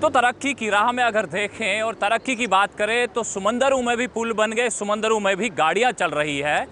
तो तरक्की की राह में अगर देखें और तरक्की की बात करें तो समंदरों में भी पुल बन गए, समंदरों में भी गाड़ियां चल रही है।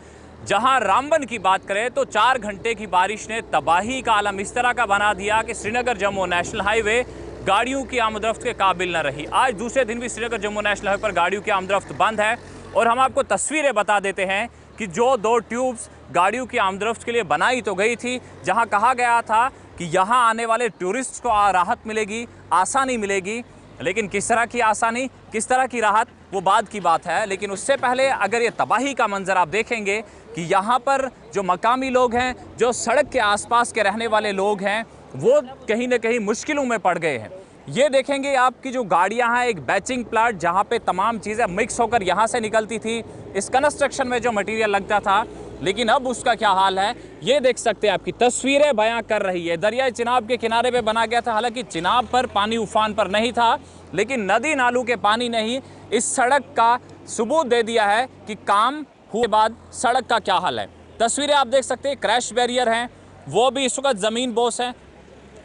जहां रामबन की बात करें तो 4 घंटे की बारिश ने तबाही का आलम इस तरह का बना दिया कि श्रीनगर जम्मू नेशनल हाईवे गाड़ियों की आमदरफ्त के काबिल न रही। आज दूसरे दिन भी श्रीनगर जम्मू नेशनल हाईवे पर गाड़ियों की आमदरफ्त बंद है। और हम आपको तस्वीरें बता देते हैं कि जो 2 ट्यूब्स गाड़ियों की आमदरफ्त के लिए बनाई तो गई थी, जहां कहा गया था कि यहां आने वाले टूरिस्ट को राहत मिलेगी, आसानी मिलेगी। लेकिन किस तरह की आसानी, किस तरह की राहत, वो बाद की बात है। लेकिन उससे पहले अगर ये तबाही का मंजर आप देखेंगे कि यहाँ पर जो मकामी लोग हैं, जो सड़क के आसपास के रहने वाले लोग हैं, वो कहीं ना कहीं मुश्किलों में पड़ गए हैं। ये देखेंगे आपकी जो गाड़ियां हैं, एक बैचिंग प्लांट जहां पे तमाम चीज़ें मिक्स होकर यहां से निकलती थी, इस कंस्ट्रक्शन में जो मटेरियल लगता था, लेकिन अब उसका क्या हाल है ये देख सकते हैं। आपकी तस्वीरें बयां कर रही है। दरिया चिनाब के किनारे पे बना गया था, हालांकि चिनाब पर पानी उफान पर नहीं था, लेकिन नदी नालों के पानी ने ही इस सड़क का सबूत दे दिया है कि काम हुए बाद सड़क का क्या हाल है। तस्वीरें आप देख सकते हैं, क्रैश बैरियर हैं, वो भी इस वक्त ज़मीन बोस हैं,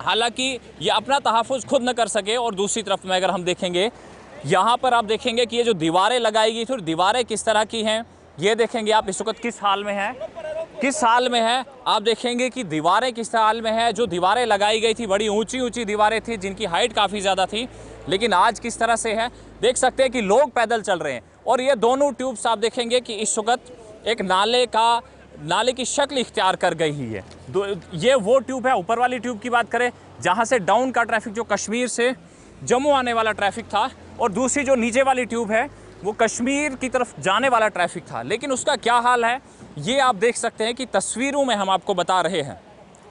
हालांकि ये अपना तहफ़्फ़ुज़ खुद न कर सके। और दूसरी तरफ में अगर हम देखेंगे, यहाँ पर आप देखेंगे कि ये जो दीवारें लगाई गई थी, दीवारें किस तरह की हैं ये देखेंगे आप। इस वक्त किस हाल में है, किस हाल में है आप देखेंगे कि दीवारें किस हाल में है। जो दीवारें लगाई गई थी, बड़ी ऊंची ऊंची दीवारें थी जिनकी हाइट काफ़ी ज़्यादा थी, लेकिन आज किस तरह से है देख सकते हैं कि लोग पैदल चल रहे हैं। और ये दोनों ट्यूब्स आप देखेंगे कि इस वक्त एक नाले की शक्ल इख्तियार कर गई ही है। ये वो ट्यूब है, ऊपर वाली ट्यूब की बात करें जहाँ से डाउन का ट्रैफिक, जो कश्मीर से जम्मू आने वाला ट्रैफिक था, और दूसरी जो नीचे वाली ट्यूब है वो कश्मीर की तरफ जाने वाला ट्रैफिक था। लेकिन उसका क्या हाल है ये आप देख सकते हैं कि तस्वीरों में हम आपको बता रहे हैं।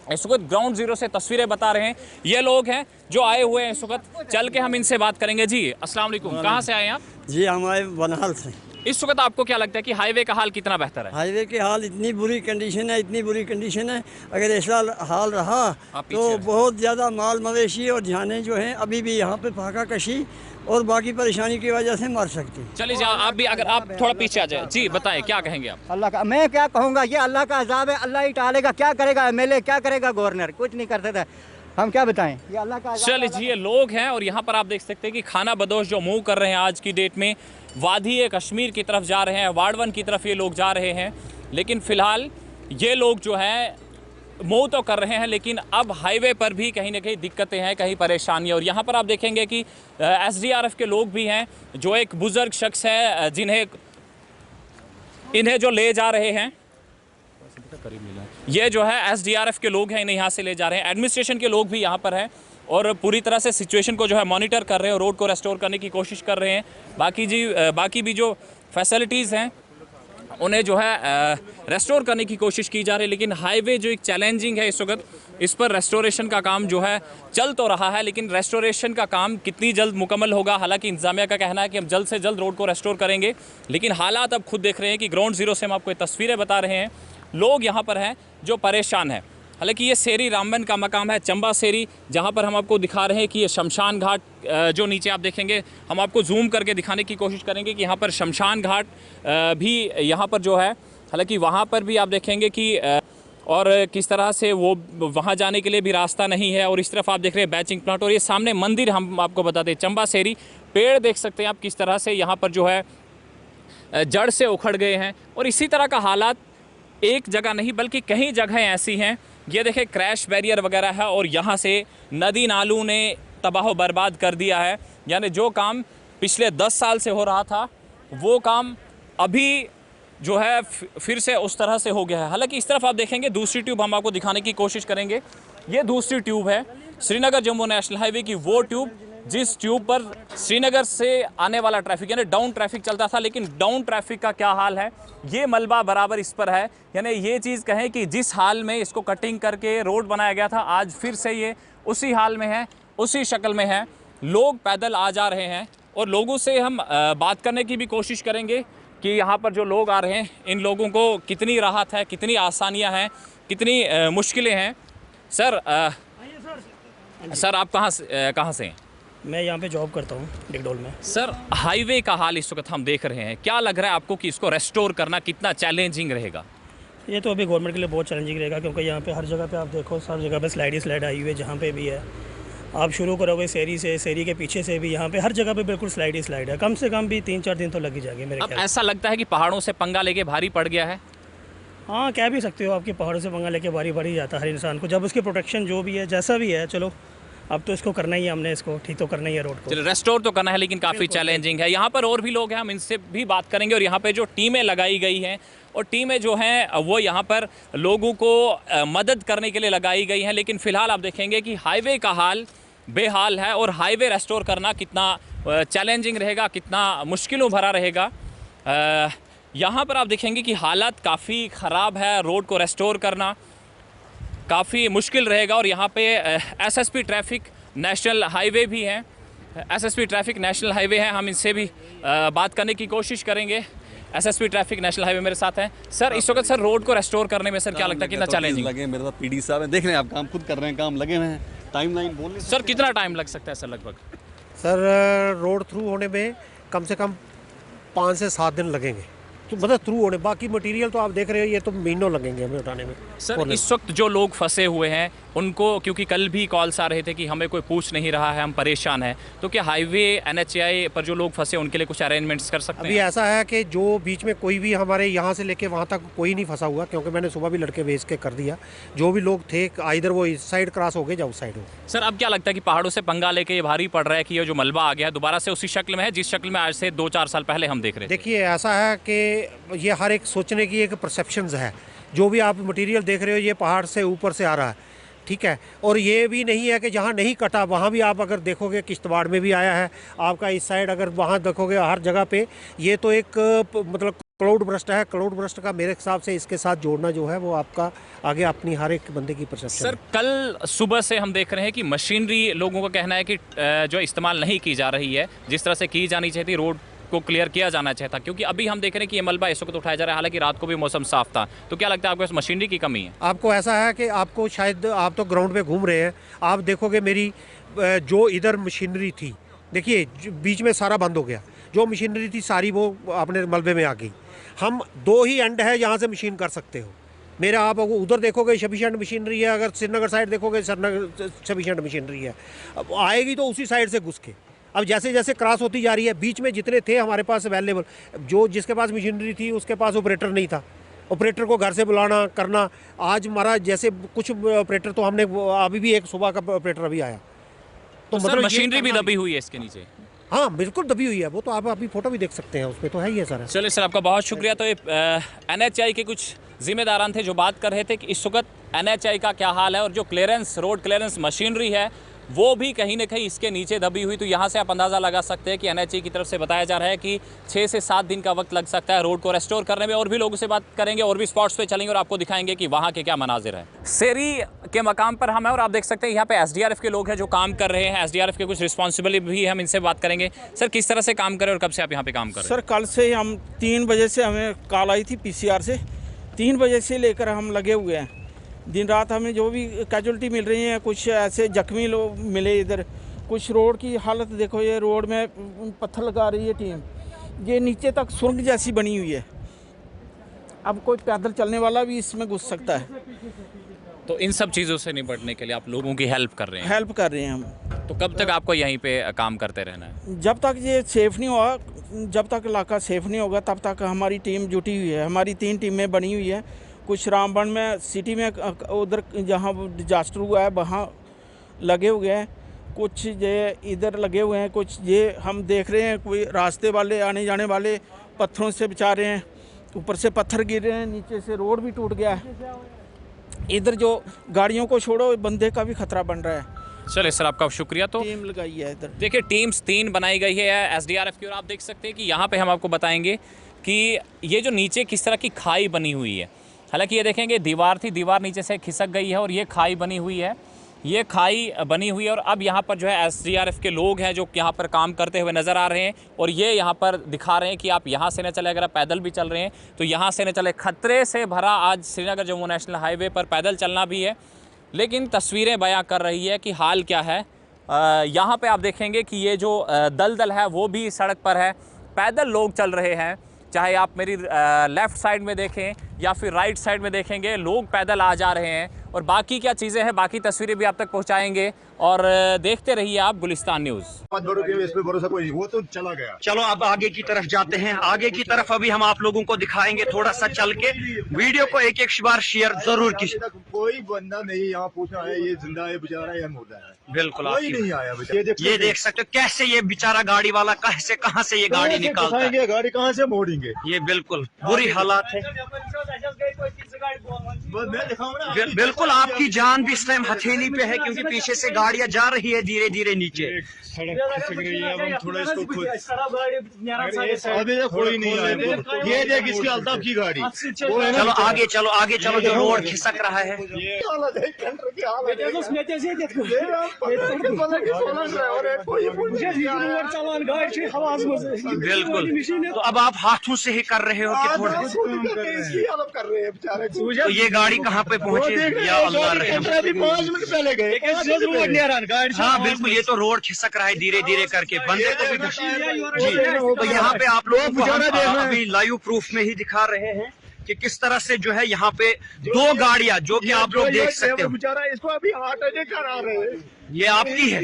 इस वक्त ग्राउंड जीरो से तस्वीरें बता रहे हैं। ये लोग हैं जो आए हुए हैं इस वक्त, चल के हम इनसे बात करेंगे। जी अस्सलाम वालेकुम, कहाँ से आए हैं आप? जी हम आए बनहाल से। इस वक्त आपको क्या लगता है कि हाईवे का हाल कितना बेहतर है? हाईवे के हाल इतनी बुरी कंडीशन है, इतनी बुरी कंडीशन है, अगर ऐसा हाल रहा तो बहुत ज़्यादा माल मवेशी और जानें जो हैं अभी भी यहाँ पे फाका कशी और बाकी परेशानी की वजह से मर सकती। चलिए जाओ आप भी, अगर आप थोड़ा पीछे आ जाए। जी बताएं क्या कहेंगे आप? अल्लाह का, मैं क्या कहूँगा, ये अल्लाह का अजाब है, अल्लाह ही टालेगा। क्या करेगा एमएलए, क्या करेगा गवर्नर, कुछ नहीं कर सकता, हम क्या बताएं, ये अल्लाह का। चलिए जी, ये लोग हैं और यहाँ पर आप देख सकते हैं कि खाना बदोश जो मूव कर रहे हैं आज की डेट में, वादी कश्मीर की तरफ जा रहे हैं, वाड़वन की तरफ ये लोग जा रहे हैं। लेकिन फ़िलहाल ये लोग जो हैं मूव तो कर रहे हैं, लेकिन अब हाईवे पर भी कहीं ना कहीं दिक्कतें हैं, कहीं परेशानियाँ। और यहाँ पर आप देखेंगे कि SDRF के लोग भी हैं, जो एक बुज़ुर्ग शख्स है इन्हें जो ले जा रहे हैं, ये जो है SDRF के लोग हैं, इन्हें यहाँ से ले जा रहे हैं। एडमिनिस्ट्रेशन के लोग भी यहाँ पर हैं और पूरी तरह से सिचुएशन को जो है मॉनिटर कर रहे हैं और रोड को रेस्टोर करने की कोशिश कर रहे हैं। बाकी भी जो फैसिलिटीज़ हैं उन्हें जो है रेस्टोर करने की कोशिश की जा रही है। लेकिन हाईवे जो एक चैलेंजिंग है इस वक्त, इस पर रेस्टोरेशन का काम जो है चल तो रहा है, लेकिन रेस्टोरेशन का काम कितनी जल्द मुकम्मल होगा, हालांकि इंतजामिया का कहना है कि हम जल्द से जल्द रोड को रेस्टोर करेंगे। लेकिन हालात अब खुद देख रहे हैं कि ग्राउंड जीरो से हम आपको तस्वीरें बता रहे हैं, लोग यहाँ पर हैं जो परेशान हैं। हालांकि ये सेरी रामबन का मकाम है, चंबा सेरी, जहाँ पर हम आपको दिखा रहे हैं कि ये शमशान घाट, जो नीचे आप देखेंगे, हम आपको जूम करके दिखाने की कोशिश करेंगे कि यहाँ पर शमशान घाट भी यहाँ पर जो है, हालांकि वहाँ पर भी आप देखेंगे कि और किस तरह से वो वहाँ जाने के लिए भी रास्ता नहीं है। और इस तरफ आप देख रहे हैं बैचिंग प्लांट, और ये सामने मंदिर हम आपको बताते हैं चंबा सेरी। पेड़ देख सकते हैं आप किस तरह से यहाँ पर जो है जड़ से उखड़ गए हैं। और इसी तरह का हालात एक जगह नहीं बल्कि कई जगहें ऐसी हैं। ये देखें क्रैश बैरियर वगैरह है, और यहाँ से नदी नालों ने तबाह बर्बाद कर दिया है। यानी जो काम पिछले 10 साल से हो रहा था वो काम अभी जो है फिर से उस तरह से हो गया है। हालांकि इस तरफ आप देखेंगे दूसरी ट्यूब हम आपको दिखाने की कोशिश करेंगे। ये दूसरी ट्यूब है श्रीनगर जम्मू नेशनल हाईवे की, वो ट्यूब जिस ट्यूब पर श्रीनगर से आने वाला ट्रैफिक यानी डाउन ट्रैफिक चलता था। लेकिन डाउन ट्रैफिक का क्या हाल है, ये मलबा बराबर इस पर है। यानी ये चीज़ कहें कि जिस हाल में इसको कटिंग करके रोड बनाया गया था, आज फिर से ये उसी हाल में है, उसी शक्ल में है। लोग पैदल आ जा रहे हैं और लोगों से हम बात करने की भी कोशिश करेंगे कि यहाँ पर जो लोग आ रहे हैं, इन लोगों को कितनी राहत है, कितनी आसानियाँ हैं, कितनी मुश्किलें हैं। सर आप कहाँ से हैं? मैं यहाँ पे जॉब करता हूँ डिगडोल में। सर हाईवे का हाल इस वक्त हम देख रहे हैं, क्या लग रहा है आपको कि इसको रेस्टोर करना कितना चैलेंजिंग रहेगा? ये तो अभी गवर्नमेंट के लिए बहुत चैलेंजिंग रहेगा, क्योंकि यहाँ पे हर जगह पे आप देखो, सब जगह पे स्लाइड ही स्लाइड आई हुई है, जहाँ पे भी है। आप शुरू करोगे सेरी से, सेरी के पीछे से भी, यहाँ पे हर जगह पे बिल्कुल स्लाइड ही स्लाइड है। कम से कम भी 3-4 दिन तो लग ही जाएंगे मेरे अब ख्याल ऐसा लगता है कि पहाड़ों से पंगा लेके भारी पड़ गया है। हाँ, कह भी सकते हो, आपके पहाड़ों से पंगा लेके भारी भारी जाता है हर इंसान को, जब उसकी प्रोटेक्शन जो भी है जैसा भी है। चलो अब तो इसको करना ही है, हमने इसको ठीक तो करना ही है रोड को। चलो रेस्टोर तो करना है, लेकिन काफ़ी चैलेंजिंग है। यहाँ पर और भी लोग हैं, हम इनसे भी बात करेंगे। और यहाँ पे जो टीमें लगाई गई हैं, और टीमें जो हैं वो यहाँ पर लोगों को मदद करने के लिए लगाई गई हैं। लेकिन फ़िलहाल आप देखेंगे कि हाईवे का हाल बेहाल है, और हाईवे रेस्टोर करना कितना चैलेंजिंग रहेगा, कितना मुश्किलों भरा रहेगा। यहाँ पर आप देखेंगे कि हालत काफ़ी ख़राब है, रोड को रेस्टोर करना काफ़ी मुश्किल रहेगा। और यहाँ पे एसएसपी ट्रैफिक नेशनल हाईवे भी हैं, एसएसपी ट्रैफिक नेशनल हाईवे है, हम इनसे भी बात करने की कोशिश करेंगे। एसएसपी ट्रैफिक नेशनल हाईवे मेरे साथ हैं। सर, इस वक्त सर रोड को रेस्टोर करने में सर क्या लगता है, कितना चैलेंजिंग लगे? मेरे साथ पीडी साहब हैं, देख रहे हैं आप, काम खुद कर रहे हैं, काम लगे हुए हैं। टाइमलाइन बोल सर, कितना टाइम लग सकता है सर लगभग? सर रोड थ्रू होने में कम से कम 5 से 7 दिन लगेंगे, तो मतलब थ्रू होने। बाकी मटेरियल तो आप देख रहे हो, ये तो महीनों लगेंगे हमें उठाने में। सर, इस वक्त जो लोग फंसे हुए हैं उनको, क्योंकि कल भी कॉल्स आ रहे थे कि हमें कोई पूछ नहीं रहा है, हम परेशान हैं, तो क्या हाईवे NHAI पर जो लोग फंसे उनके लिए कुछ अरेंजमेंट्स कर सकते अभी हैं? ऐसा है कि जो बीच में कोई भी हमारे यहाँ से लेके वहाँ तक कोई नहीं फंसा हुआ, क्योंकि मैंने सुबह भी लड़के भेज के कर दिया। जो भी लोग थे, इधर वो इस साइड क्रॉस हो गए या उस साइड हो। सर, अब क्या लगता है कि पहाड़ों से पंगा लेके ये भारी पड़ रहा है कि ये जो मलबा आ गया है दोबारा से उसी शक्ल में है जिस शक्ल में आज से 2-4 साल पहले हम देख रहे थे? देखिए, ऐसा है कि ये हर एक सोचने की एक परसेप्शंस है। जो भी आप मटेरियल देख रहे हो, ये पहाड़ से ऊपर से आ रहा है, ठीक है। और ये भी नहीं है कि जहाँ नहीं कटा वहाँ भी आप अगर देखोगे, किश्तवाड़ में भी आया है आपका, इस साइड अगर वहाँ देखोगे, हर जगह पे ये तो एक मतलब क्लाउड बर्स्ट है। क्लाउड बर्स्ट का मेरे हिसाब से इसके साथ जोड़ना जो है वो आपका आगे अपनी हर एक बंदे की परसेप्शन। सर, कल सुबह से हम देख रहे हैं कि मशीनरी, लोगों का कहना है कि जो इस्तेमाल नहीं की जा रही है जिस तरह से की जानी चाहिए थी, रोड को क्लियर किया जाना चाहिए था, क्योंकि अभी हम देख रहे हैं कि ये मलबा इस वक्त उठाया जा रहा है, हालांकि रात को भी मौसम साफ था। तो क्या लगता है आपको इस मशीनरी की कमी है? आपको ऐसा है कि आपको शायद, आप तो ग्राउंड पे घूम रहे हैं, आप देखोगे मेरी जो इधर मशीनरी थी, देखिए बीच में सारा बंद हो गया। जो मशीनरी थी सारी वो अपने मलबे में आ गई। हम 2 ही एंड है जहाँ से मशीन कर सकते हो। मेरा आप उधर देखोगे सफिशेंट मशीनरी है, अगर श्रीनगर साइड देखोगे श्रीनगर सफिशेंट मशीनरी है। अब आएगी तो उसी साइड से घुस के, अब जैसे जैसे क्रॉस होती जा रही है, बीच में जितने थे हमारे पास अवेलेबल, जो जिसके पास मशीनरी थी उसके पास ऑपरेटर नहीं था। ऑपरेटर को घर से बुलाना करना, आज हमारा जैसे कुछ ऑपरेटर तो हमने, अभी भी एक सुबह का ऑपरेटर अभी आया, तो मतलब मशीनरी भी दबी हुई है इसके नीचे? हाँ, बिल्कुल दबी हुई है। वो तो आप अभी फोटो भी देख सकते हैं, उसमें तो है ही है सर। चलिए सर, आपका बहुत शुक्रिया। तो ये NHAI के कुछ जिम्मेदारान थे जो बात कर रहे थे कि इस वक्त NHAI का क्या हाल है, और जो क्लियरेंस, रोड क्लियरेंस मशीनरी है वो भी कहीं ना कहीं इसके नीचे दबी हुई। तो यहाँ से आप अंदाज़ा लगा सकते हैं कि NHAI की तरफ से बताया जा रहा है कि 6 से 7 दिन का वक्त लग सकता है रोड को रेस्टोर करने में। और भी लोगों से बात करेंगे, और भी स्पॉट्स पे चलेंगे और आपको दिखाएंगे कि वहाँ के क्या मनाजिर है। सेरी के मकाम पर हम हैं, और आप देख सकते हैं यहाँ पे SDRF के लोग हैं जो काम कर रहे हैं। SDRF के कुछ रिस्पॉन्सिबल भी, हम इनसे बात करेंगे। सर, किस तरह से काम कर रहे हैं और कब से आप यहाँ पे काम कर रहे हैं? सर, कल से हम 3 बजे से हमें कॉल आई थी PCR से, 3 बजे से लेकर हम लगे हुए हैं। दिन रात हमें जो भी कैजुअल्टी मिल रही है, कुछ ऐसे जख्मी लोग मिले इधर, कुछ रोड की हालत देखो, ये रोड में पत्थर लगा रही है टीम, ये नीचे तक सुरंग जैसी बनी हुई है। अब कोई पैदल चलने वाला भी इसमें घुस सकता है। तो इन सब चीज़ों से निपटने के लिए आप लोगों की हेल्प कर रहे हैं? हेल्प कर रहे हैं हम। तो कब तक आपको यहीं पे काम करते रहना है? जब तक ये सेफ़ नहीं होगा, जब तक इलाका सेफ़ नहीं होगा, तब तक हमारी टीम जुटी हुई है। हमारी 3 टीमें बनी हुई हैं। कुछ रामबन में सिटी में, उधर जहाँ डिजास्टर हुआ है वहाँ लगे हुए हैं, कुछ ये इधर लगे हुए हैं, कुछ ये हम देख रहे हैं कोई रास्ते वाले, आने जाने वाले पत्थरों से बचा रहे हैं। ऊपर से पत्थर गिर रहे हैं, नीचे से रोड भी टूट गया है। इधर जो गाड़ियों को छोड़ो, बंदे का भी खतरा बन रहा है। चलिए सर, आपका शुक्रिया। तो टीम लगाई है इधर, देखिए टीम्स 3 बनाई गई है SDRF की, और आप देख सकते हैं कि यहाँ पे हम आपको बताएंगे कि ये जो नीचे किस तरह की खाई बनी हुई है। हालांकि ये देखेंगे दीवार थी, दीवार नीचे से खिसक गई है और ये खाई बनी हुई है, ये खाई बनी हुई है। और अब यहाँ पर जो है SDRF के लोग हैं जो यहाँ पर काम करते हुए नज़र आ रहे हैं, और ये यहाँ पर दिखा रहे हैं कि आप यहाँ से न चले, अगर आप पैदल भी चल रहे हैं तो यहाँ से न चले। खतरे से भरा आज श्रीनगर जम्मू नेशनल हाईवे पर पैदल चलना भी है, लेकिन तस्वीरें बयां कर रही है कि हाल क्या है। यहाँ पे आप देखेंगे कि ये जो दलदल है वो भी सड़क पर है, पैदल लोग चल रहे हैं। चाहे आप मेरी लेफ़्ट साइड में देखें या फिर राइट साइड में देखेंगे, लोग पैदल आ जा रहे हैं। और बाकी क्या चीज़ें हैं, बाकी तस्वीरें भी आप तक पहुंचाएंगे। और देखते रहिए आप गुलिस्तान न्यूज़। इस पे भरोसा कोई नहीं, वो तो चला गया। चलो अब आगे की तरफ जाते हैं। आगे की तरफ अभी हम आप लोगों को दिखाएंगे थोड़ा सा चल के। वीडियो को एक बार शेयर जरूर कीजिए। कोई बंदा नहीं यहाँ पूछा है ये जिंदा है बेचारा या मुर्दा है, बिल्कुल कोई नहीं आया। ये देख सकते हो कैसे ये बेचारा गाड़ी वाला कहाँ से ये गाड़ी निकालता है, गाड़ी कहाँ से मोड़ेंगे। ये बिल्कुल बुरी हालात है। बिल्कुल आपकी जान भी इस टाइम हथेली पे है, क्योंकि पीछे से गाड़ियां जा रही है धीरे धीरे नीचे। सड़क खिसक रही है, अब हम थोड़ा इसको खुद अभी कोई नहीं आया। ये देख इसकी अल्ताफ की गाड़ी। चलो आगे चलो, आगे चलो, जो रोड खिसक रहा है। बिल्कुल, तो अब आप हाथों से ही कर रहे हो कि थोड़ा कर रहे हैं बेचारे। तो ये गाड़ी कहाँ पे पहुंची, या अल्लाह रहम। 5 मिनट पहले गए। हाँ बिल्कुल, ये तो रोड खिसक रहा है धीरे धीरे करके। बंदे को भी जी, तो यहाँ पे आप लोगों को हम अभी लाइव प्रूफ में ही दिखा रहे हैं कि किस तरह से जो है यहाँ पे 2 गाड़ियां, जो कि आप लोग देख सकते हो। बेचारा इसको अभी हार्ट अटैक करा रहे हैं। ये आपकी है।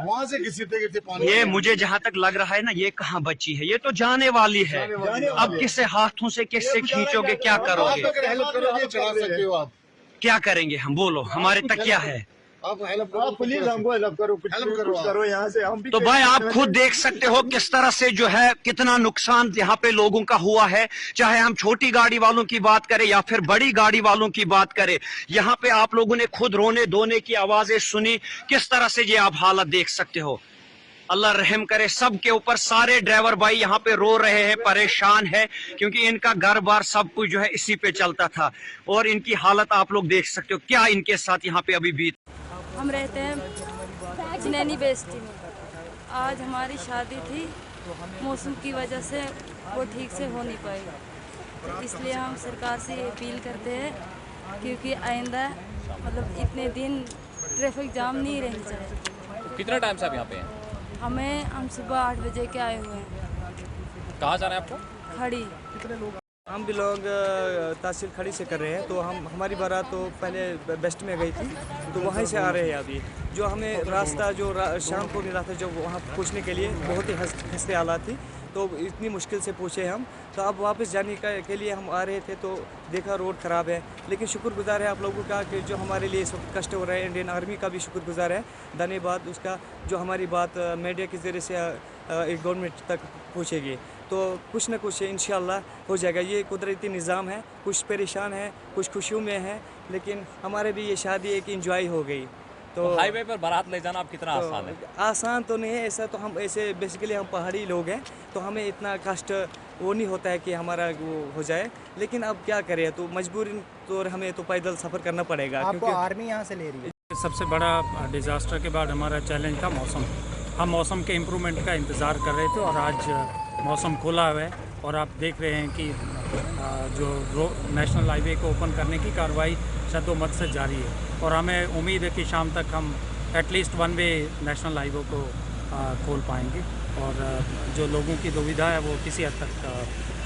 वहाँ से गिरते पानी। ये मुझे जहाँ तक लग रहा है ना, ये कहाँ बची है, ये तो जाने वाली है। अब किससे हाथों से किससे खींचोगे, क्या करोगे? चला सकते हो आप। क्या करेंगे हम, बोलो, हमारे तक क्या है? आप प्लीज हमको हेल्प करो यहाँ से। हम भी तो भाई आप खुद देख सकते हो किस तरह से जो है कितना नुकसान यहाँ पे लोगों का हुआ है। चाहे हम छोटी गाड़ी वालों की बात करें या फिर बड़ी गाड़ी वालों की बात करें, यहाँ पे आप लोगों ने खुद रोने धोने की आवाजें सुनी। किस तरह से ये आप हालत देख सकते हो। अल्लाह रहम करे सब के ऊपर। सारे ड्राइवर भाई यहाँ पे रो रहे हैं, परेशान है, क्योंकि इनका घर बार सब कुछ जो है इसी पे चलता था। और इनकी हालत आप लोग देख सकते हो क्या इनके साथ यहाँ पे अभी बीत। हम रहते हैं चिनैनी बेस्टी में। आज हमारी शादी थी, मौसम की वजह से वो ठीक से हो नहीं पाई, तो इसलिए हम सरकार से ये अपील करते हैं क्योंकि आइंदा मतलब इतने दिन ट्रैफिक जाम नहीं रहनी चाहिए। कितने टाइम से आप यहाँ पे हैं? हम सुबह 8 बजे के आए हुए हैं। कहाँ जाना है आपको? खड़ी। हम भी लोग तहसील खड़ी से कर रहे हैं, तो हमारी बारात तो पहले बेस्ट में गई थी, तो वहीं से आ रहे हैं अभी। जो हमें रास्ता जो शाम को मिला था, जो वहाँ पूछने के लिए बहुत ही खस्ते हालात थी, तो इतनी मुश्किल से पूछे हम। तो अब वापस जाने के लिए हम आ रहे थे, तो देखा रोड ख़राब है। लेकिन शुक्रगुजार है आप लोगों का कि जो हमारे लिए इस वक्त कष्ट हो रहा है। इंडियन आर्मी का भी शुक्रगुजार है, धन्यवाद उसका, जो हमारी बात मीडिया के ज़रिए से एक गवर्नमेंट तक पहुँचेगी। तो कुछ न कुछ इंशाल्लाह हो जाएगा। ये कुदरती निज़ाम है, कुछ परेशान है, कुछ खुशियों में है, लेकिन हमारे भी ये शादी एक इंजॉय हो गई। तो हाईवे पर बारात ले जाना अब कितना आसान है? आसान तो नहीं है ऐसा, तो हम ऐसे बेसिकली हम पहाड़ी लोग हैं, तो हमें इतना कष्ट वो नहीं होता है कि हमारा वो हो जाए। लेकिन अब क्या करें, तो मजबूरी तो हमें तो पैदल सफ़र करना पड़ेगा। आपको आर्मी यहाँ से ले रही है। सबसे बड़ा डिज़ास्टर के बाद हमारा चैलेंज था मौसम। हम मौसम के इम्प्रूवमेंट का इंतज़ार कर रहे थे और आज मौसम खुला हुआ है और आप देख रहे हैं कि जो नेशनल हाईवे को ओपन करने की कार्रवाई शद्दोमत से जारी है और हमें उम्मीद है कि शाम तक हम एटलीस्ट 1 वे नेशनल हाईवे को खोल पाएंगे और जो लोगों की दुविधा है वो किसी हद तक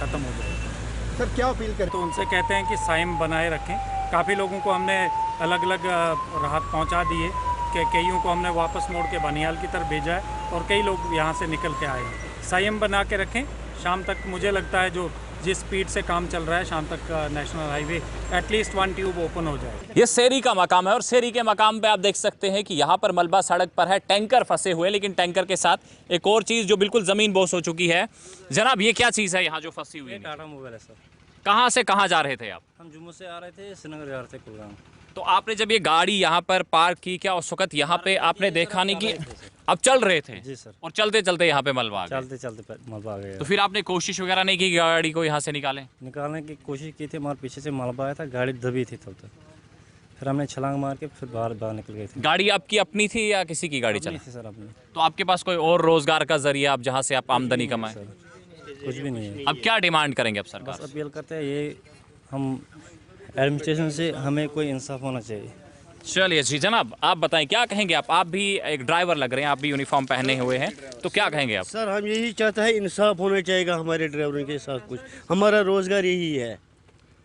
ख़त्म हो जाएगी। सर क्या अपील करते तो उनसे कहते हैं कि संयम बनाए रखें। काफ़ी लोगों को हमने अलग अलग राहत पहुंचा दी है कि कईयों को हमने वापस मोड़ के बनियाल की तरफ भेजा है और कई लोग यहाँ से निकल के आए हैं। संयम बना के रखें। शाम तक मुझे लगता है जो जिस स्पीड से काम चल रहा है, शाम तक national highway at least 1 tube open हो जाए। ये सेरी का मकाम है और सेरी के मकाम पे आप देख सकते हैं कि यहाँ पर मलबा सड़क पर है, टैंकर फंसे हुए, लेकिन टैंकर के साथ एक और चीज़ जो बिल्कुल ज़मीन बोस हो चुकी है। जनाब ये क्या चीज़ है यहाँ जो फंसी हुई है? टाटा मोबाइल है सर। कहाँ से कहाँ जा रहे थे आप? हम जम्मू से आ रहे थे, श्रीनगर जा रहे थे कुलगाम। तो आपने जब ये गाड़ी यहाँ पर पार्क की, क्या उस वक्त यहाँ पे आपने देखा नहीं कि अब चल रहे थे? जी सर। और चलते चलते यहाँ पे मलबा आ गया? चलते चलते मलबा आ गया। तो फिर आपने कोशिश वगैरह नहीं की गाड़ी को यहाँ से निकालने की कोशिश की थी, हमारे पीछे से मलबा आया था, गाड़ी दबी थी तब तक। फिर हमने छलांग मार के फिर बाहर निकल गए थे। गाड़ी आपकी अपनी थी या किसी की गाड़ी चली थी? सर अपनी। तो आपके पास कोई और रोजगार का जरिया आप जहाँ से आप आमदनी कमाएं? कुछ भी नहीं है। अब क्या डिमांड करेंगे आप सरकार? बस अपील करते हैं ये हम एडमिनिस्ट्रेशन से, हमें कोई इंसाफ होना चाहिए। चलिए जी जनाब, आप बताएं क्या कहेंगे आप भी एक ड्राइवर लग रहे हैं, आप भी यूनिफॉर्म पहने हुए हैं, तो क्या कहेंगे आप? सर हम यही चाहते हैं, इंसाफ होना चाहिए हमारे ड्राइवरों के साथ। कुछ हमारा रोजगार यही है।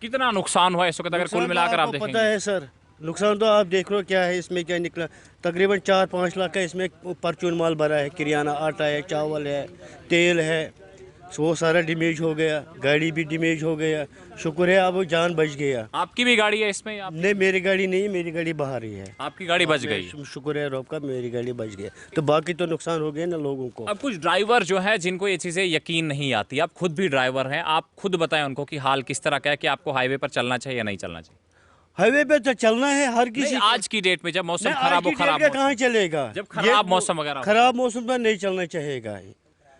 कितना नुकसान हुआ इस वक्त अगर कुल मिलाकर आप देखेंगे? पता है सर, नुकसान तो आप देख लो क्या है, इसमें क्या निकला, तकरीबन 4-5 लाख का इसमें परचून माल भरा है, किराना, आटा है, चावल है, तेल है, वो सारा डैमेज हो गया, गाड़ी भी डैमेज हो गया। शुक्र है अब जान बच गया। आपकी भी गाड़ी है इसमें? नहीं, मेरी गाड़ी नहीं, मेरी गाड़ी बाहर ही है। आपकी गाड़ी बच गई? शुक्र है रब का, मेरी गाड़ी बच गया, तो बाकी तो नुकसान हो गया ना लोगों को। अब कुछ ड्राइवर जो है जिनको ये चीज़ें यकीन नहीं आती, आप खुद भी ड्राइवर हैं, आप खुद बताएं उनको कि हाल किस तरह का है, कि आपको हाईवे पर चलना चाहिए या नहीं चलना चाहिए? हाईवे पे तो चलना है हर किसी। आज की डेट में जब मौसम खराब हो, कहाँ चलेगा, जब खराब मौसम वगैरह, खराब मौसम में नहीं चलना चाहिएगा।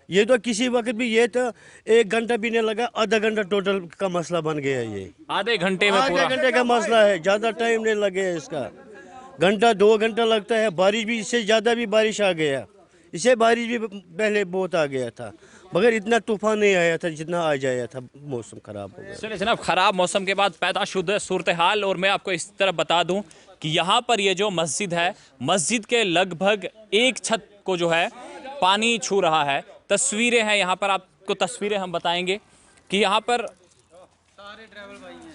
ये तो किसी वक्त भी, ये तो 1 घंटा भी नहीं लगा, आधा घंटा टोटल का मसला बन गया। ये आधे घंटे में, आधे घंटे का मसला है, ज़्यादा टाइम नहीं लगे इसका, घंटा 2 घंटा लगता है। बारिश भी, इससे ज़्यादा भी बारिश आ गया, इससे बारिश भी पहले बहुत आ गया था, मगर इतना तूफान नहीं आया था जितना आ जाया था, मौसम खराब हो गया। चलिए जनाब, खराब मौसम के बाद पैदा शुद्ध सूरत हाल, और मैं आपको इस तरह बता दूं कि यहाँ पर ये जो मस्जिद है, मस्जिद के लगभग एक छत को जो है पानी छू रहा है। तस्वीरें हैं यहाँ पर, आपको तस्वीरें हम बताएंगे कि यहाँ पर,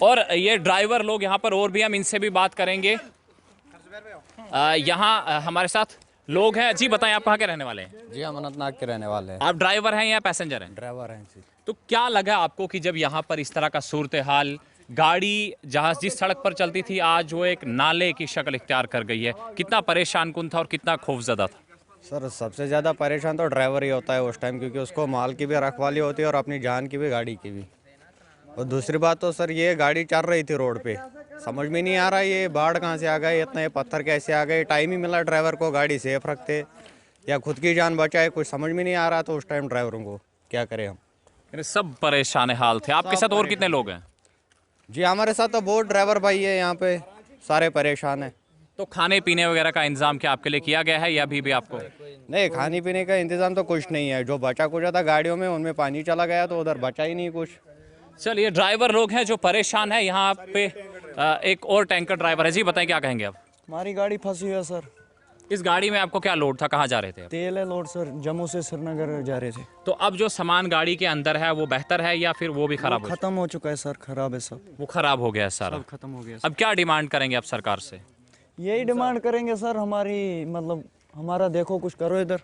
और ये ड्राइवर लोग यहाँ पर और भी, हम इनसे भी बात करेंगे। यहाँ हमारे साथ लोग हैं। जी बताएं, आप कहाँ के रहने वाले हैं? जी हम अनंतनाग के रहने वाले हैं। आप ड्राइवर हैं या पैसेंजर हैं? ड्राइवर हैं जी। तो क्या लगा आपको कि जब यहाँ पर इस तरह का सूरत हाल, गाड़ी जहाँ जिस सड़क पर चलती थी आज वो एक नाले की शक्ल इख्तियार कर गई है, कितना परेशान कुन था और कितना खौफजदा था? सर सबसे ज़्यादा परेशान तो ड्राइवर ही होता है उस टाइम, क्योंकि उसको माल की भी रखवाली होती है और अपनी जान की भी, गाड़ी की भी। और दूसरी बात तो सर ये गाड़ी चल रही थी रोड पे, समझ में नहीं आ रहा ये बाढ़ कहाँ से आ गए, इतना ये पत्थर कैसे आ गए। टाइम ही मिला ड्राइवर को, गाड़ी सेफ रखते या खुद की जान बचाए, कुछ समझ में नहीं आ रहा। तो उस टाइम ड्राइवरों को क्या करें हम, सब परेशान हाल थे। आपके साथ और कितने लोग हैं? जी हमारे साथ तो बहुत ड्राइवर भाई है यहाँ पे, सारे परेशान हैं। तो खाने पीने वगैरह का इंतजाम क्या आपके लिए किया गया है या अभी भी आपको? नहीं, खाने पीने का इंतजाम तो कुछ नहीं है, जो बचा कुछ था गाड़ियों में उनमें पानी चला गया, तो उधर बचा ही नहीं कुछ। चलिए, ड्राइवर लोग हैं जो परेशान है। यहाँ पे एक और टैंकर ड्राइवर है। जी बताएं, क्या कहेंगे आप? हमारी गाड़ी फंसी हुई है सर। इस गाड़ी में आपको क्या लोड था, कहाँ जा रहे थे? तेल है लोड सर, जम्मू से श्रीनगर जा रहे थे। तो अब जो सामान गाड़ी के अंदर है वो बेहतर है या फिर वो भी खराब? खत्म हो चुका है सर, खराब है सब। वो खराब हो गया है सारा, खत्म हो गया। अब क्या डिमांड करेंगे आप सरकार से? यही डिमांड करेंगे सर, हमारी मतलब हमारा देखो कुछ करो, इधर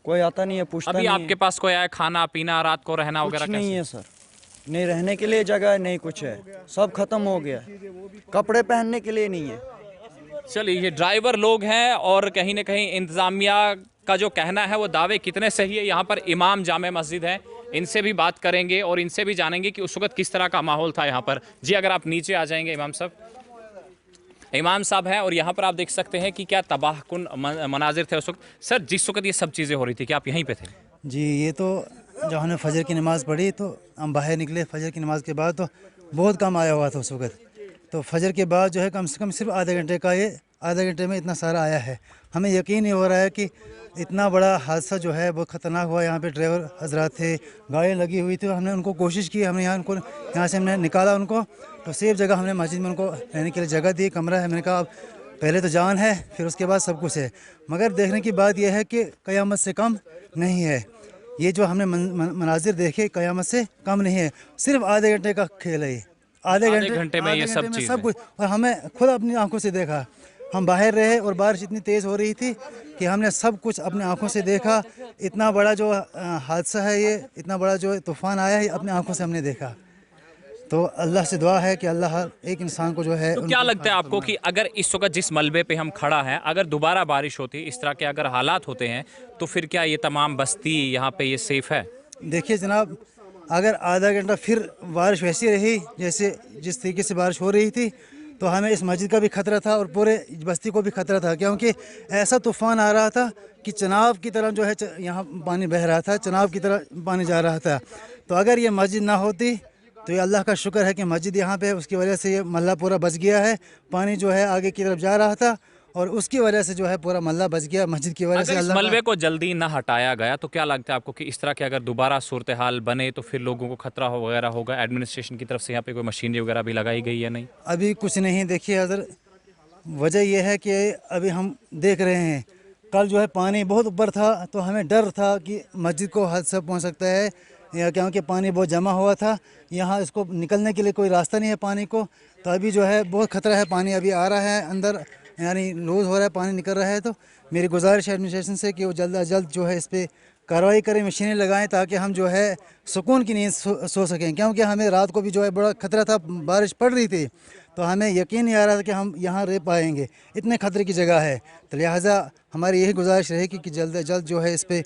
कोई आता नहीं है, पूछता अभी नहीं आपके है। पास कोई आया, खाना पीना, रात को रहना कुछ वगैरह नहीं है सर, नहीं रहने के लिए जगह है, नहीं कुछ है, सब खत्म हो गया, कपड़े पहनने के लिए नहीं है। चलिए, ये ड्राइवर लोग हैं और कहीं ना कहीं इंतज़ामिया का जो कहना है वो दावे कितने सही है। यहाँ पर इमाम जामे मस्जिद है, इनसे भी बात करेंगे और इनसे भी जानेंगे कि उस वक्त किस तरह का माहौल था यहाँ पर। जी अगर आप नीचे आ जाएंगे, इमाम साहब हैं और यहाँ पर आप देख सकते हैं कि क्या तबाहकुन मनाजिर थे उस वक्त। सर जिस वक्त ये सब चीज़ें हो रही थी, क्या आप यहीं पे थे? जी, ये तो जब हमने फजर की नमाज़ पढ़ी तो हम बाहर निकले, फजर की नमाज़ के बाद तो बहुत कम आया हुआ था उस वक्त। तो फजर के बाद जो है कम से कम सिर्फ आधे घंटे का, ये आधे घंटे में इतना सारा आया है। हमें यकीन नहीं हो रहा है कि इतना बड़ा हादसा जो है बहुत ख़तरनाक हुआ। यहाँ पे ड्राइवर हजरात थे, गाड़ियाँ लगी हुई थी, हमने उनको कोशिश की, हमने यहाँ से हमने निकाला उनको, तो सेफ जगह हमने मस्जिद में उनको रहने के लिए जगह दी, कमरा है। मैंने कहा अब पहले तो जान है, फिर उसके बाद सब कुछ है। मगर देखने की बात यह है कि क़यामत से कम नहीं है। ये जो हमने मनाजिर देखे क़यामत से कम नहीं है। सिर्फ आधे घंटे का खेल है, आधे घंटे में ये सब कुछ, और हमें खुद अपनी आंखों से देखा। हम बाहर रहे और बारिश इतनी तेज़ हो रही थी कि हमने सब कुछ अपनी आंखों से देखा। इतना बड़ा जो हादसा है, ये इतना बड़ा जो तूफ़ान आया है, अपनी आंखों से हमने देखा। तो अल्लाह से दुआ है कि अल्लाह एक इंसान को जो है। तो क्या लगता है आपको कि अगर इस वक्त जिस मलबे पे हम खड़ा हैं, अगर दोबारा बारिश होती, इस तरह के अगर हालात होते हैं, तो फिर क्या ये तमाम बस्ती यहाँ पे ये सेफ़ है? देखिए जनाब, अगर आधा घंटा फिर बारिश वैसी रही जैसे जिस तरीके से बारिश हो रही थी, तो हमें इस मस्जिद का भी ख़तरा था और पूरे बस्ती को भी ख़तरा था, क्योंकि ऐसा तूफ़ान आ रहा था कि चनाब की तरह जो है यहाँ पानी बह रहा था, चनाब की तरह पानी जा रहा था। तो अगर ये मस्जिद ना होती तो ये अल्लाह का शुक्र है कि मस्जिद यहाँ पे, उसकी वजह से ये मल्ला पूरा बच गया है। पानी जो है आगे की तरफ जा रहा था और उसकी वजह से जो है पूरा मल्ला बच गया, मस्जिद की वजह से। अल्लाह मलबे को जल्दी ना हटाया गया तो क्या लगता है आपको कि इस तरह के अगर दोबारा सूरत हाल बने तो फिर लोगों को खतरा हो वगैरह होगा? एडमिनिस्ट्रेशन की तरफ से यहाँ पे कोई मशीनरी वगैरह भी लगाई गई या नहीं? अभी कुछ नहीं। देखिए अगर वजह यह है कि अभी हम देख रहे हैं, कल जो है पानी बहुत ऊपर था, तो हमें डर था कि मस्जिद को हादसा पहुँच सकता है, क्योंकि पानी बहुत जमा हुआ था। यहाँ इसको निकलने के लिए कोई रास्ता नहीं है पानी को, तो अभी जो है बहुत ख़तरा है। पानी अभी आ रहा है अंदर, यानी लूज़ हो रहा है, पानी निकल रहा है। तो मेरी गुजारिश है एडमिनिस्ट्रेशन से कि वो जल्द अज जल्द जो है इस पर कार्रवाई करें, मशीनें लगाएं, ताकि हम जो है सुकून की नींद सो सकें। क्योंकि हमें रात को भी जो है बड़ा ख़तरा था, बारिश पड़ रही थी, तो हमें यकीन नहीं आ रहा था कि हम यहाँ रह पाएंगे, इतने ख़तरे की जगह है। तो लिहाजा हमारी यही गुजारिश रहेगी कि जल्द अज जल्द जो है इस पर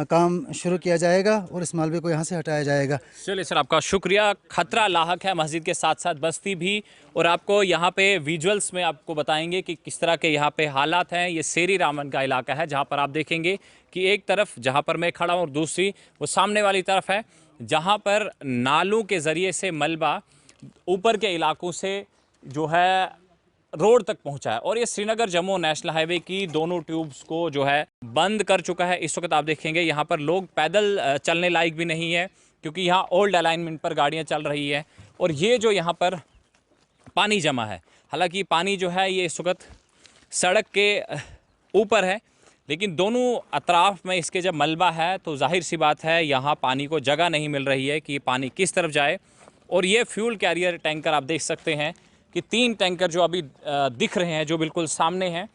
काम शुरू किया जाएगा और इस मलबे को यहाँ से हटाया जाएगा। चलिए सर, आपका शुक्रिया। खतरा लाहक है मस्जिद के साथ साथ बस्ती भी, और आपको यहाँ पे विजुअल्स में आपको बताएंगे कि किस तरह के यहाँ पे हालात हैं। ये सेरी रामन का इलाका है, जहाँ पर आप देखेंगे कि एक तरफ जहाँ पर मैं खड़ा हूँ और दूसरी वो सामने वाली तरफ है, जहाँ पर नालों के ज़रिए से मलबा ऊपर के इलाकों से जो है रोड तक पहुंचा है। और ये श्रीनगर जम्मू नेशनल हाईवे की दोनों ट्यूब्स को जो है बंद कर चुका है। इस वक्त आप देखेंगे यहाँ पर लोग पैदल चलने लायक भी नहीं है, क्योंकि यहाँ ओल्ड अलाइनमेंट पर गाड़ियाँ चल रही है। और ये जो यहाँ पर पानी जमा है, हालांकि पानी जो है ये इस वक्त सड़क के ऊपर है, लेकिन दोनों अतराफ में इसके जब मलबा है तो जाहिर सी बात है यहाँ पानी को जगह नहीं मिल रही है कि ये पानी किस तरफ जाए। और ये फ्यूल कैरियर टैंकर आप देख सकते हैं कि 3 टैंकर जो अभी दिख रहे हैं, जो बिल्कुल सामने हैं,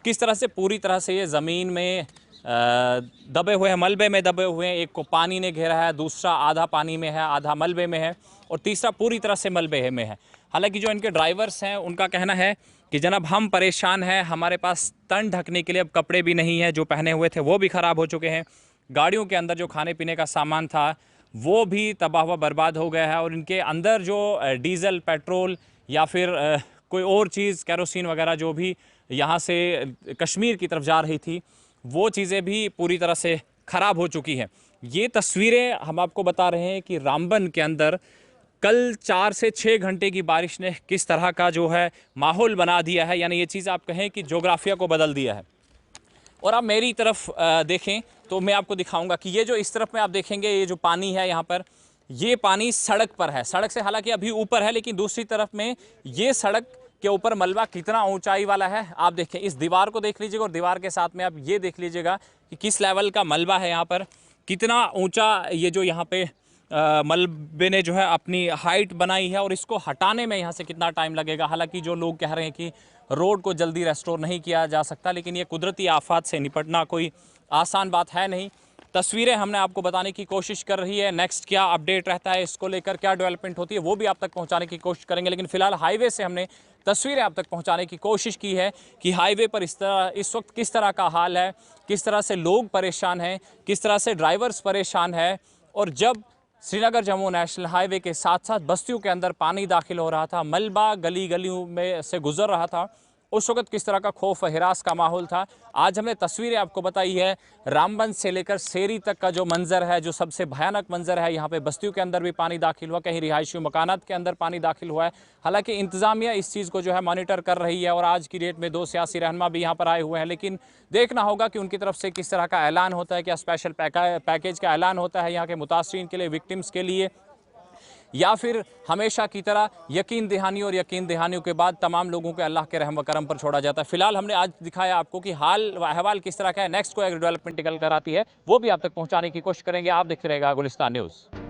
किस तरह से पूरी तरह से ये ज़मीन में दबे हुए हैं, मलबे में दबे हुए हैं। एक को पानी ने घेरा है, दूसरा आधा पानी में है, आधा मलबे में है, और तीसरा पूरी तरह से मलबे में है। हालांकि जो इनके ड्राइवर्स हैं उनका कहना है कि जनाब हम परेशान हैं, हमारे पास तन ढकने के लिए अब कपड़े भी नहीं हैं, जो पहने हुए थे वो भी ख़राब हो चुके हैं। गाड़ियों के अंदर जो खाने पीने का सामान था वो भी तबाह हुआ बर्बाद हो गया है, और इनके अंदर जो डीज़ल, पेट्रोल या फिर कोई और चीज़, केरोसिन वगैरह जो भी यहाँ से कश्मीर की तरफ जा रही थी, वो चीज़ें भी पूरी तरह से ख़राब हो चुकी हैं। ये तस्वीरें हम आपको बता रहे हैं कि रामबन के अंदर कल 4 से 6 घंटे की बारिश ने किस तरह का जो है माहौल बना दिया है, यानी ये चीज़ आप कहें कि जोग्राफिया को बदल दिया है। और आप मेरी तरफ देखें तो मैं आपको दिखाऊंगा कि ये जो इस तरफ में आप देखेंगे, ये जो पानी है यहाँ पर, ये पानी सड़क पर है, सड़क से हालांकि अभी ऊपर है, लेकिन दूसरी तरफ में ये सड़क के ऊपर मलबा कितना ऊंचाई वाला है आप देखें। इस दीवार को देख लीजिएगा, और दीवार के साथ में आप ये देख लीजिएगा कि किस लेवल का मलबा है यहाँ पर, कितना ऊंचा ये जो यहाँ पे मलबे ने जो है अपनी हाइट बनाई है, और इसको हटाने में यहाँ से कितना टाइम लगेगा। हालांकि जो लोग कह रहे हैं कि रोड को जल्दी रेस्टोर नहीं किया जा सकता, लेकिन ये कुदरती आफात से निपटना कोई आसान बात है नहीं। तस्वीरें हमने आपको बताने की कोशिश कर रही है, नेक्स्ट क्या अपडेट रहता है, इसको लेकर क्या डेवलपमेंट होती है, वो भी आप तक पहुंचाने की कोशिश करेंगे। लेकिन फिलहाल हाईवे से हमने तस्वीरें आप तक पहुंचाने की कोशिश की है कि हाईवे पर इस वक्त किस तरह का हाल है, किस तरह से लोग परेशान हैं, किस तरह से ड्राइवर्स परेशान है। और जब श्रीनगर जम्मू नेशनल हाईवे के साथ साथ बस्तियों के अंदर पानी दाखिल हो रहा था, मलबा गली गलियों में से गुजर रहा था, उस वक्त किस तरह का खौफ हिरास का माहौल था। आज हमने तस्वीरें आपको बताई है रामबन से लेकर सेरी तक का जो मंजर है, जो सबसे भयानक मंजर है। यहाँ पे बस्तियों के अंदर भी पानी दाखिल हुआ, कहीं रिहायशी मकानात के अंदर पानी दाखिल हुआ है। हालांकि इंतज़ामिया इस चीज़ को जो है मॉनिटर कर रही है, और आज की डेट में 2 सियासी रहनुमा भी यहाँ पर आए हुए हैं, लेकिन देखना होगा कि उनकी तरफ से किस तरह का ऐलान होता है, क्या स्पेशल पैकेज का ऐलान होता है यहाँ के मुतासरीन के लिए, विक्टिम्स के लिए, या फिर हमेशा की तरह यकीन दहानी और यकीन दहानियों के बाद तमाम लोगों के अल्लाह के रहम व करम पर छोड़ा जाता है। फिलहाल हमने आज दिखाया आपको कि हाल अहवाल किस तरह का है। नेक्स्ट कोई डेवलपमेंट निकल कर आती है वो भी आप तक पहुंचाने की कोशिश करेंगे। आप देखते रहेगा गुलिस्तान न्यूज़।